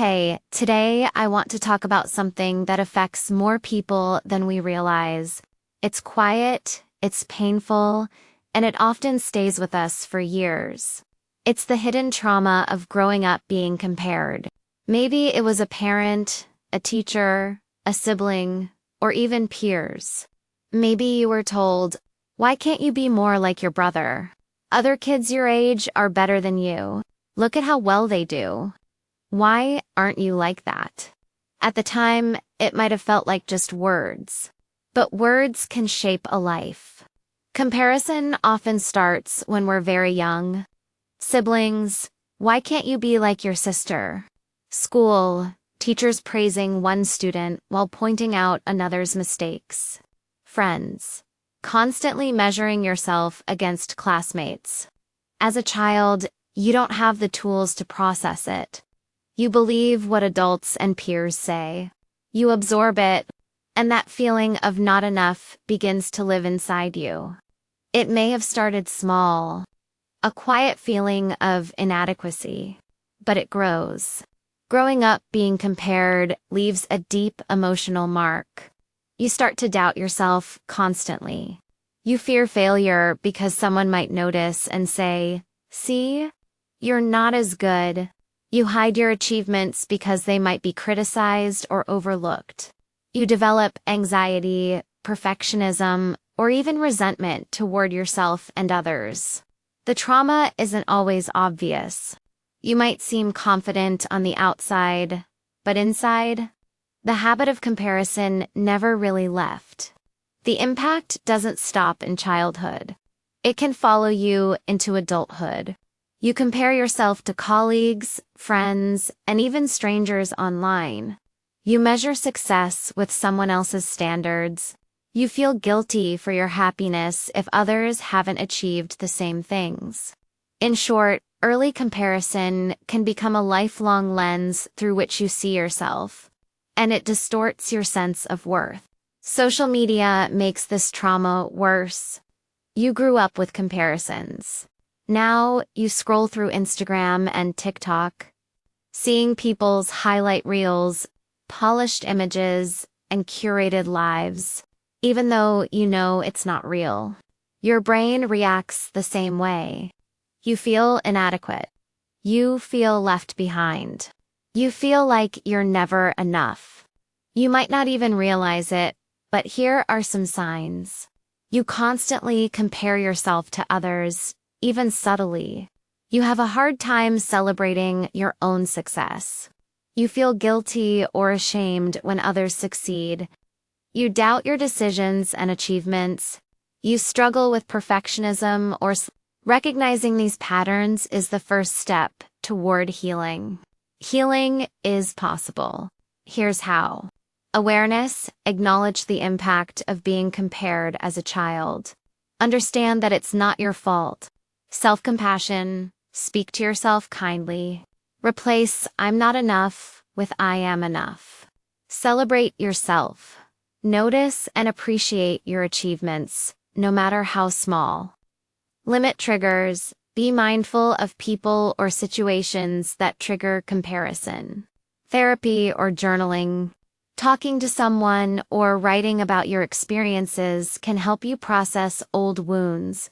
Hey, today I want to talk about something that affects more people than we realize. It's quiet, it's painful, and it often stays with us for years. It's the hidden trauma of growing up being compared. Maybe it was a parent, a teacher, a sibling, or even peers. Maybe you were told, "Why can't you be more like your brother? Other kids your age are better than you. Look at how well they do. Why aren't you like that?" At the time, it might have felt like just words. But words can shape a life. Comparison often starts when we're very young. Siblings, "Why can't you be like your sister?" School, teachers praising one student while pointing out another's mistakes. Friends, constantly measuring yourself against classmates. As a child, you don't have the tools to process it. You believe what adults and peers say. You absorb it, and that feeling of not enough begins to live inside you. It may have started small, a quiet feeling of inadequacy, but it grows. Growing up being compared leaves a deep emotional mark. You start to doubt yourself constantly. You fear failure because someone might notice and say, "See, you're not as good." You hide your achievements because they might be criticized or overlooked. You develop anxiety, perfectionism, or even resentment toward yourself and others. The trauma isn't always obvious. You might seem confident on the outside, but inside, the habit of comparison never really left. The impact doesn't stop in childhood. It can follow you into adulthood. You compare yourself to colleagues, friends, and even strangers online. You measure success with someone else's standards. You feel guilty for your happiness if others haven't achieved the same things. In short, early comparison can become a lifelong lens through which you see yourself, and it distorts your sense of worth. Social media makes this trauma worse. You grew up with comparisons. Now you scroll through Instagram and TikTok, seeing people's highlight reels, polished images, and curated lives, even though you know it's not real. Your brain reacts the same way. You feel inadequate. You feel left behind. You feel like you're never enough. You might not even realize it, but here are some signs. You constantly compare yourself to others, even subtly. You have a hard time celebrating your own success. You feel guilty or ashamed when others succeed. You doubt your decisions and achievements. You struggle with perfectionism or recognizing these patterns is the first step toward healing. Healing is possible. Here's how. Awareness, acknowledge the impact of being compared as a child. Understand that it's not your fault. Self-compassion, speak to yourself kindly. Replace "I'm not enough" with "I am enough." Celebrate yourself. Notice and appreciate your achievements, no matter how small. Limit triggers. Be mindful of people or situations that trigger comparison. Therapy or journaling. Talking to someone or writing about your experiences can help you process old wounds.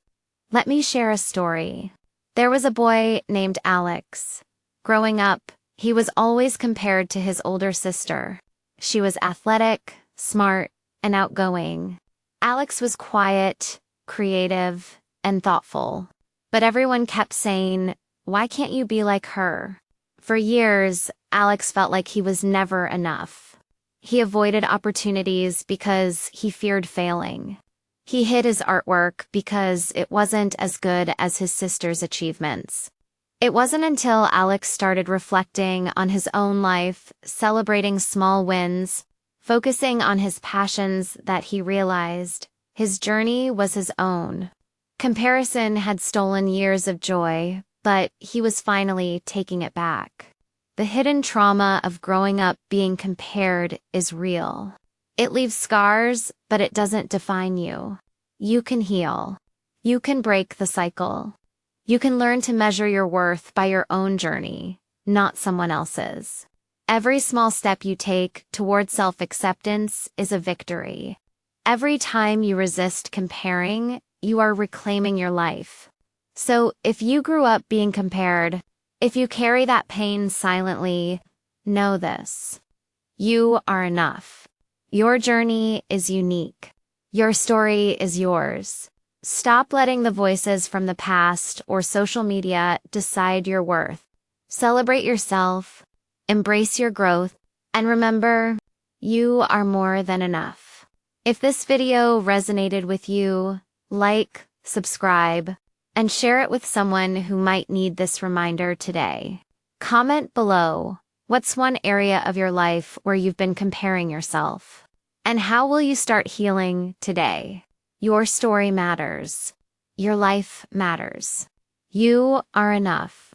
Let me share a story. There was a boy named Alex. Growing up, he was always compared to his older sister. She was athletic, smart, and outgoing. Alex was quiet, creative, and thoughtful. But everyone kept saying, "Why can't you be like her?" For years, Alex felt like he was never enough. He avoided opportunities because he feared failing. He hid his artwork because it wasn't as good as his sister's achievements. It wasn't until Alex started reflecting on his own life, celebrating small wins, focusing on his passions that he realized his journey was his own. Comparison had stolen years of joy, but he was finally taking it back. The hidden trauma of growing up being compared is real. It leaves scars, but it doesn't define you. You can heal. You can break the cycle. You can learn to measure your worth by your own journey, not someone else's. Every small step you take toward self-acceptance is a victory. Every time you resist comparing, you are reclaiming your life. So, if you grew up being compared, if you carry that pain silently, know this. You are enough. Your journey is unique. Your story is yours. Stop letting the voices from the past or social media decide your worth. Celebrate yourself, embrace your growth, and remember, you are more than enough. If this video resonated with you, like, subscribe, and share it with someone who might need this reminder today. Comment below, what's one area of your life where you've been comparing yourself? And how will you start healing today? Your story matters. Your life matters. You are enough.